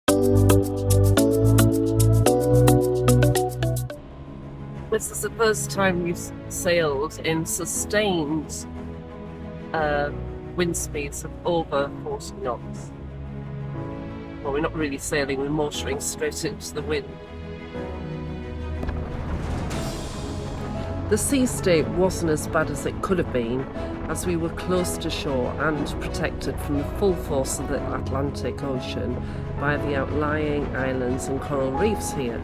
This is the first time we've sailed in sustained wind speeds of over 40 knots. Well, we're not really sailing, we're motoring straight into the wind. The sea state wasn't as bad as it could have been, as we were close to shore and protected from the full force of the Atlantic Ocean by the outlying islands and coral reefs here.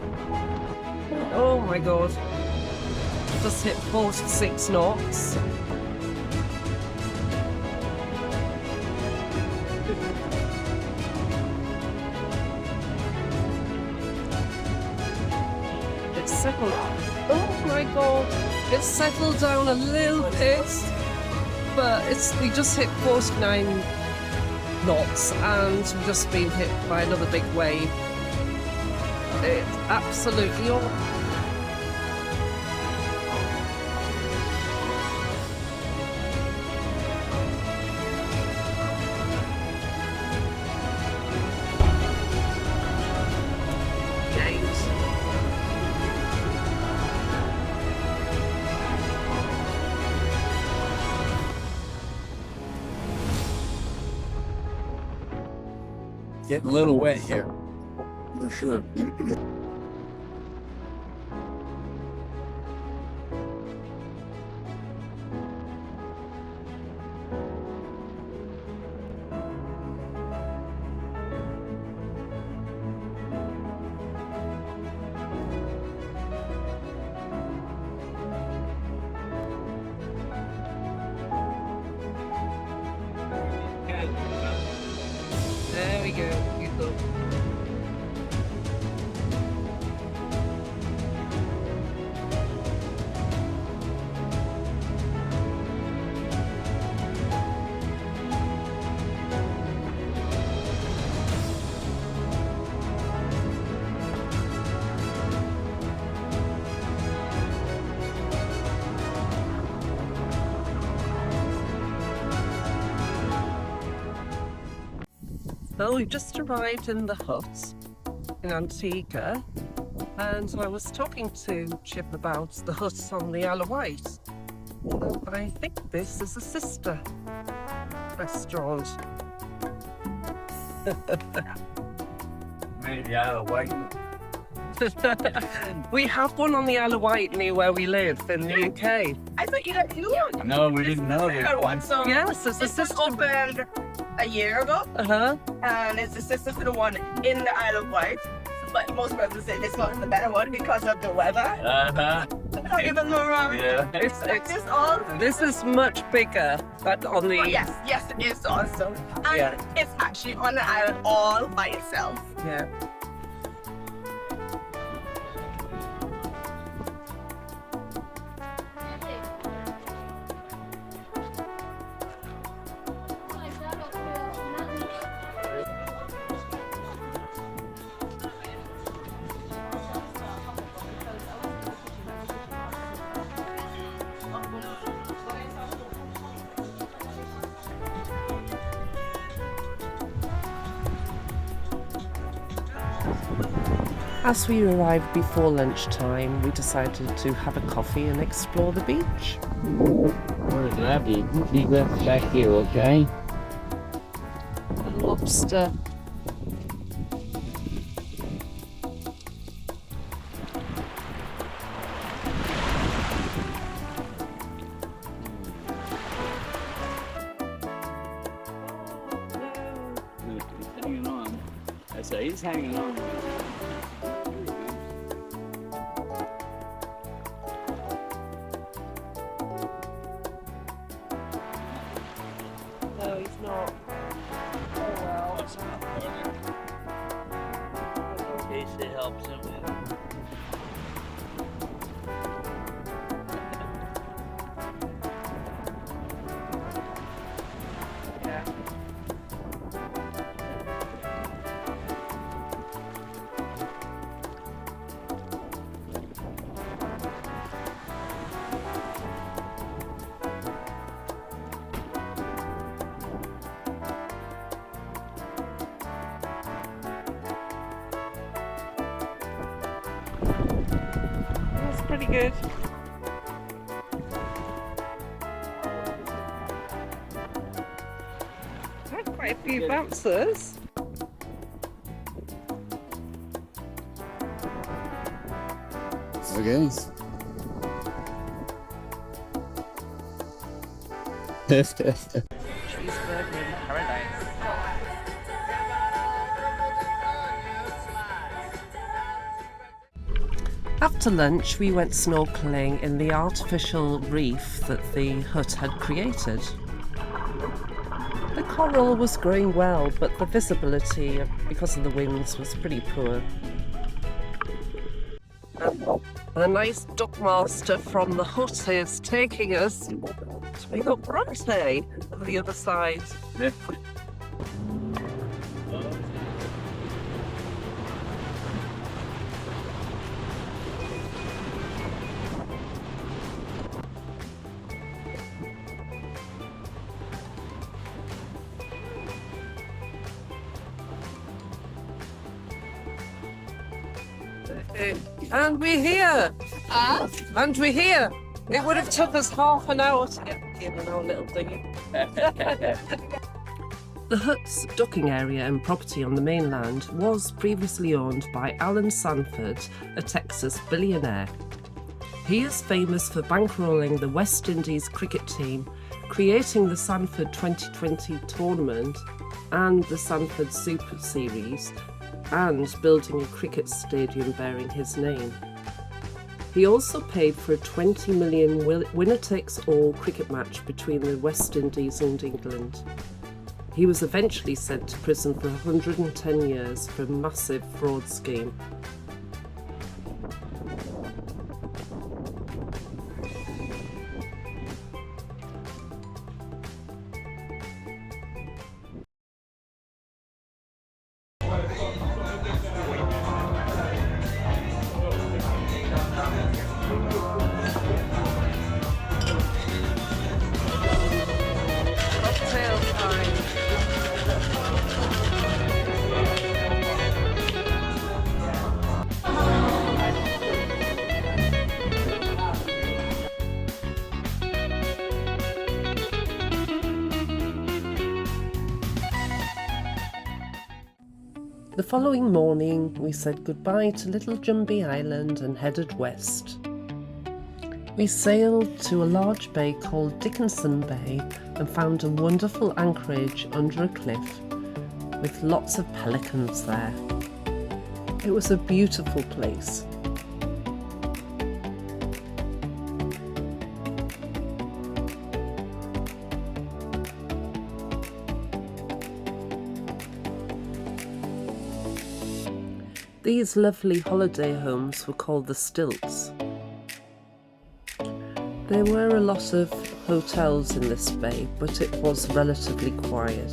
Oh my god, just hit 46 knots. It's settled. Oh my god, it's settled down a little bit, but we just hit 49 knots and we've just been hit by another big wave. It's absolutely awful. Getting a little wet here. For sure. There we go. Good look. Well, we've just arrived in the hut in Antigua, and I was talking to Chip about the hut on the Isle of Wight. I think this is a sister restaurant. Maybe Isle of Wight. We have one on the Isle of Wight near where we live in the UK. I thought you got new one. No, we didn't know that one. So Yes, it's a this was sister. opened a year ago, Uh-huh. and it's the sister to the one in the Isle of Wight. But most people say this one is the better one because of the weather. Uh-huh. Not even more wrong. Yeah. It's This all. this is much bigger but on the Oh, yes, it is awesome. And Yeah. it's actually on the island all by itself. yeah. As we arrived before lunchtime, we decided to have a coffee and explore the beach. Where is that? Keep that back here, okay? A lobster. He's hanging on. I say he's hanging on. No, he's not. Oh well. In case it helps him. Yeah. That's pretty good. Quite a few bouncers. Okay. Cheeseburger in paradise. After lunch, we went snorkeling in the artificial reef that the hut had created. The coral was growing well, but the visibility, because of the winds, was pretty poor. And a nice duckmaster from the hut is taking us to pick up Bronte on the other side. And we're here! And we're here! It would have took us half an hour to get here in our little dinghy. The hut's docking area and property on the mainland was previously owned by Alan Sanford, a Texas billionaire. He is famous for bankrolling the West Indies cricket team, creating the Sanford 2020 tournament and the Sanford Super Series, and building a cricket stadium bearing his name. He also paid for a 20 million winner-takes-all cricket match between the West Indies and England. He was eventually sent to prison for 110 years for a massive fraud scheme. The following morning, we said goodbye to little Jumby Island and headed west. We sailed to a large bay called Dickinson Bay and found a wonderful anchorage under a cliff with lots of pelicans there. It was a beautiful place. These lovely holiday homes were called the stilts. There were a lot of hotels in this bay, but it was relatively quiet.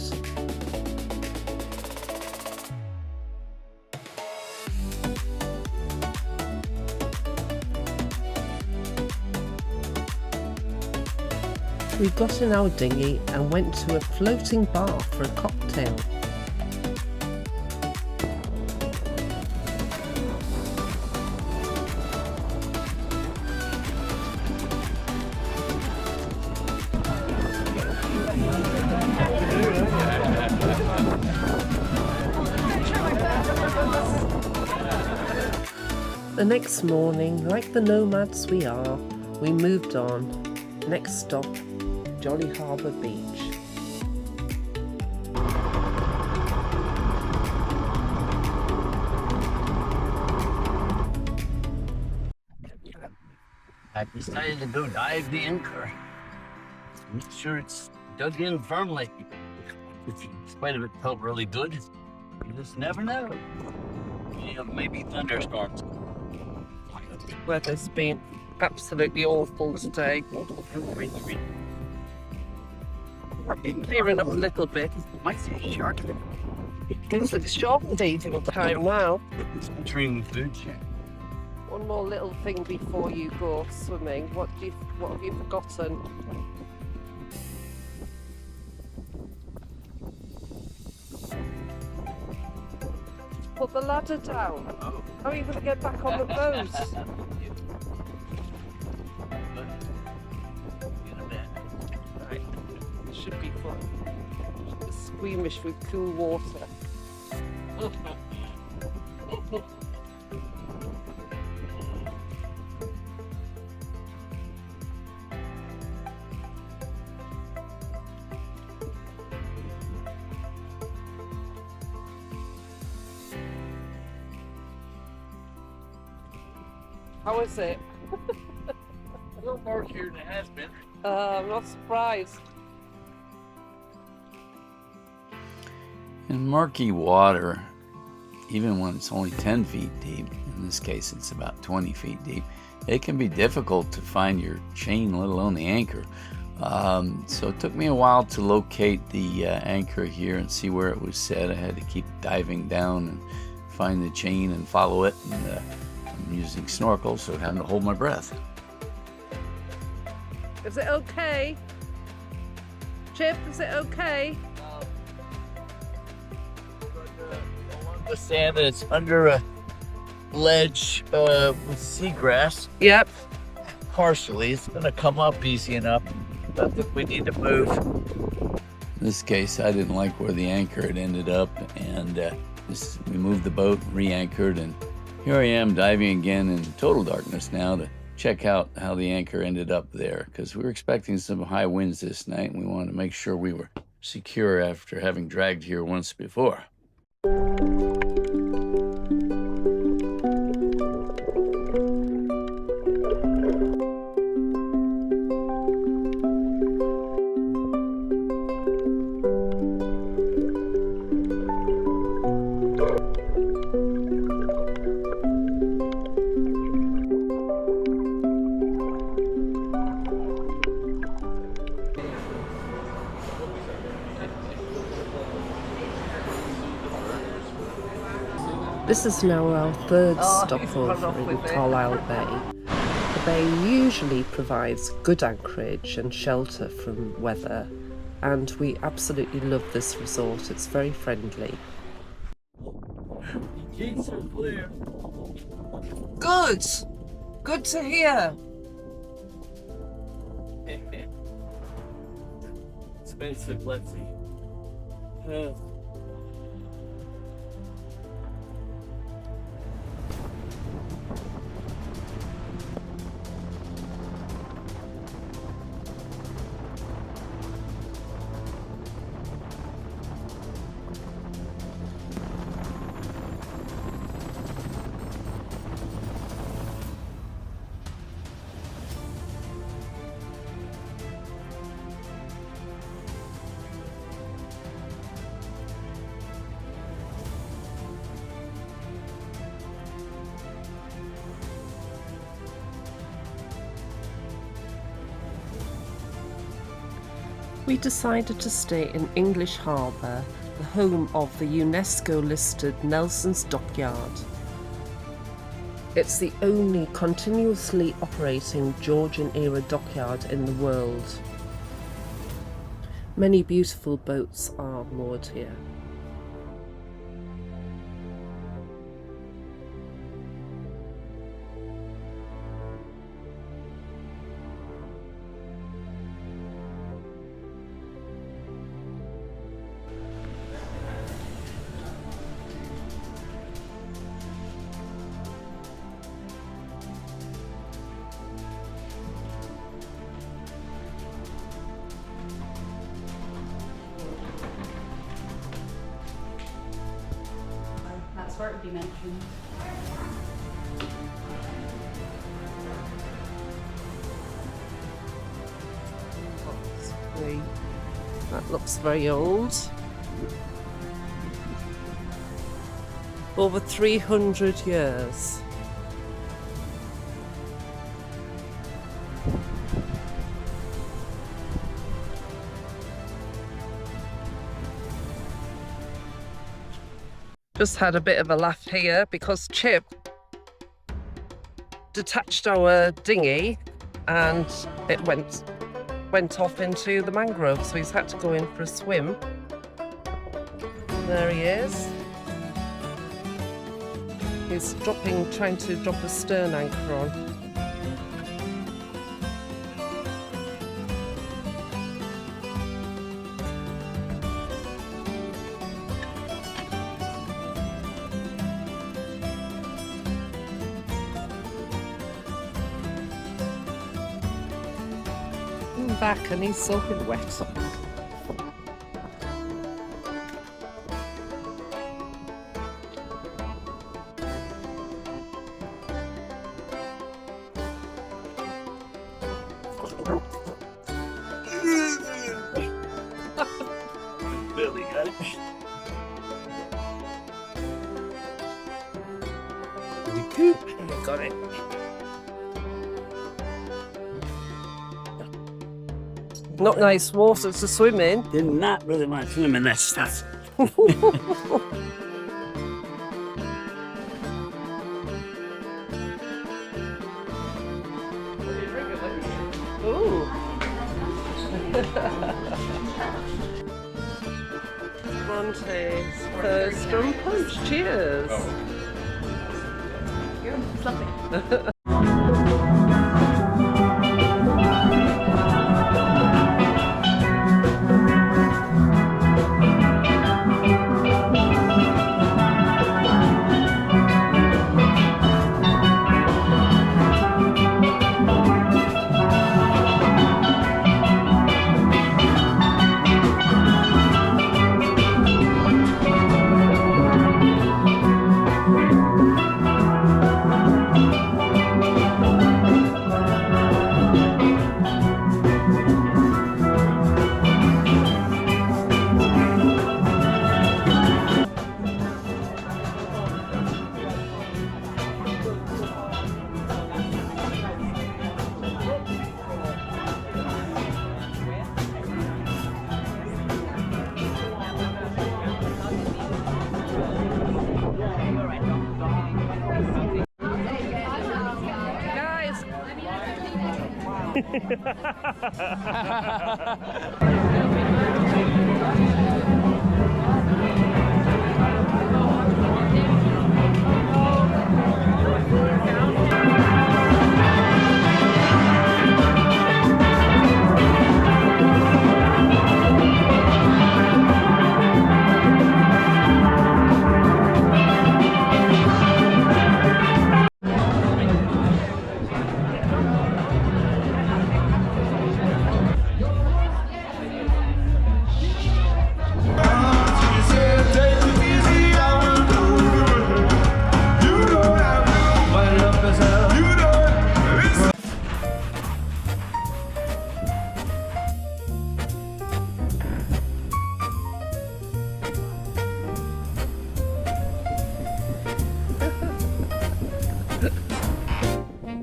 We got in our dinghy and went to a floating bar for a cocktail. The next morning, like the nomads we are, we moved on. Next stop, Jolly Harbour Beach. I've decided to go dive the anchor. Make sure it's dug in firmly. In spite of it felt really good, you just never know. You know, maybe thunderstorms. Weather's been absolutely awful today. Clearing up a little bit. Might see a shark. Looks like shark eating time now. Entering the food chain. One more little thing before you go swimming. What have you forgotten? put the ladder down. How are you going to get back on the boat? Right, it should be fun. Just squeamish with cool water. How is it? A little murkier than it has been. I'm not surprised. In murky water, even when it's only 10 feet deep, in this case it's about 20 feet deep, it can be difficult to find your chain, let alone the anchor. So it took me a while to locate the anchor here and see where it was set. I had to keep diving down and find the chain and follow it. And, I'm using snorkel, so having to hold my breath. Is it okay? Chip, is it okay? The sand that it's under a ledge with seagrass. Yep. Partially, it's gonna come up easy enough. I think we need to move. In this case, I didn't like where the anchor had ended up, and we moved the boat, re-anchored, and here I am diving again in total darkness now to check out how the anchor ended up there, because we were expecting some high winds this night and we wanted to make sure we were secure after having dragged here once before. This is now our third stopover in Carlisle Bay. The bay usually provides good anchorage and shelter from weather, and we absolutely love this resort. It's very friendly. Gates are clear. Good! Good to hear! Expensive, let's see. We decided to stay in English Harbour, the home of the UNESCO-listed Nelson's Dockyard. It's the only continuously operating Georgian-era dockyard in the world. Many beautiful boats are moored here. That's where it would be mentioned. That looks very old. Over 300 years. Just had a bit of a laugh here because Chip detached our dinghy and it went off into the mangrove, so he's had to go in for a swim. There he is. He's trying to drop a stern anchor on. Back and he's soaking wet. Billy got it. Got it. Not nice water to swim in. Did not really want to swim in that stuff. Ooh. Monte's first rum punch. Cheers. It's lovely.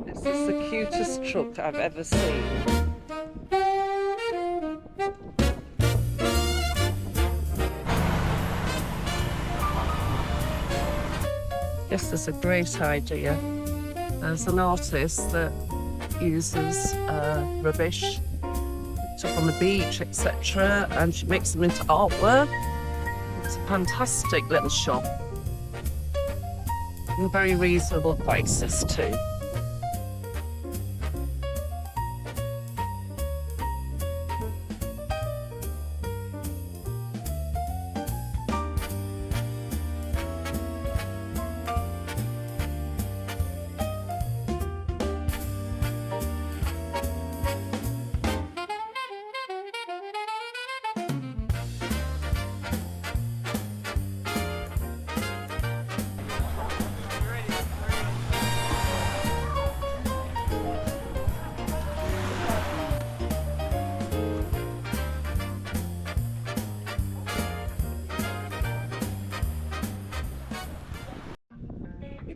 This is the cutest truck I've ever seen. This is a great idea. There's an artist that uses rubbish up on the beach, etc., and she makes them into artwork. It's a fantastic little shop. And very reasonable prices too.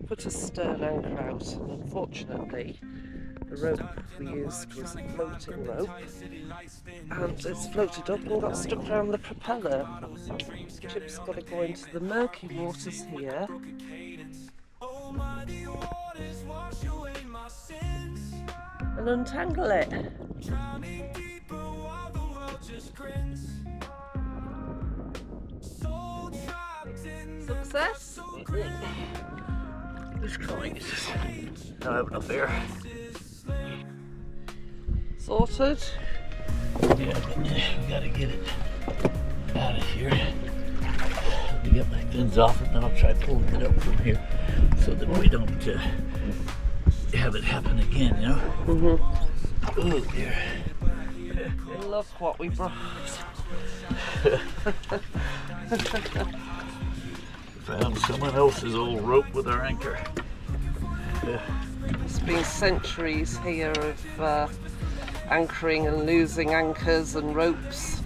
Put a stern anchor out, and unfortunately the rope we used was a floating rope, and it's floated up and got stuck around the propeller. Chip's got to go into the murky waters here and untangle it. Success? It's coming. It's just not have enough air. Sorted? Yeah, but we gotta get it out of here. Let me get my fins off and then I'll try pulling it up from here so that we don't have it happen again, you know? Mm-hmm. Oh dear. Look what we brought. Found someone else's old rope with our anchor. It's been centuries here of anchoring and losing anchors and ropes.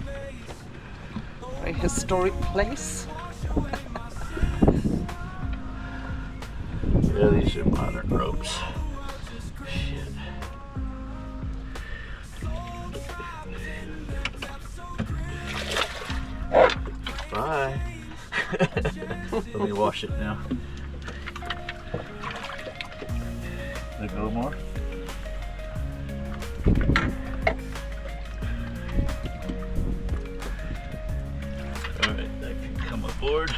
Very historic place. Yeah, these are modern ropes. Shit. Bye. Let me wash it now. There go more. Alright, that can come aboard.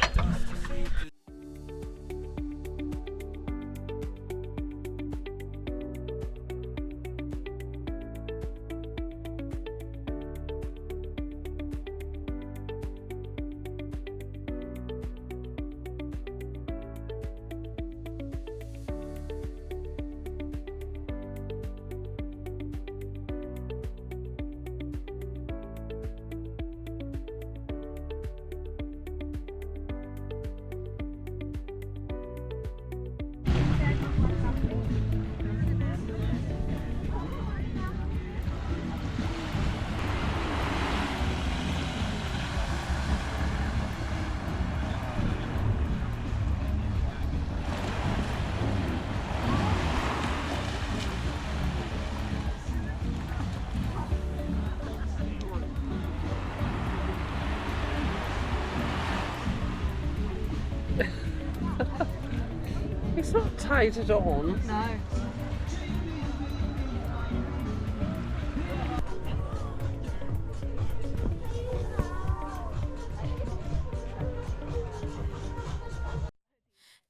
It's not tied it on. No.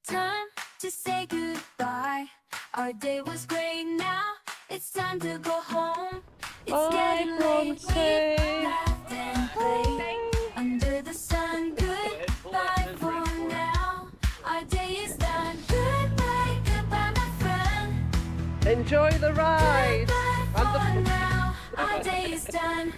Time to say goodbye. Our day was great now. It's time to go home. It's getting late. We laughed and played under the sun. Goodbye for now. Our day is done. Goodbye, goodbye, my friend. Enjoy the ride. Goodbye for now. Our day is done.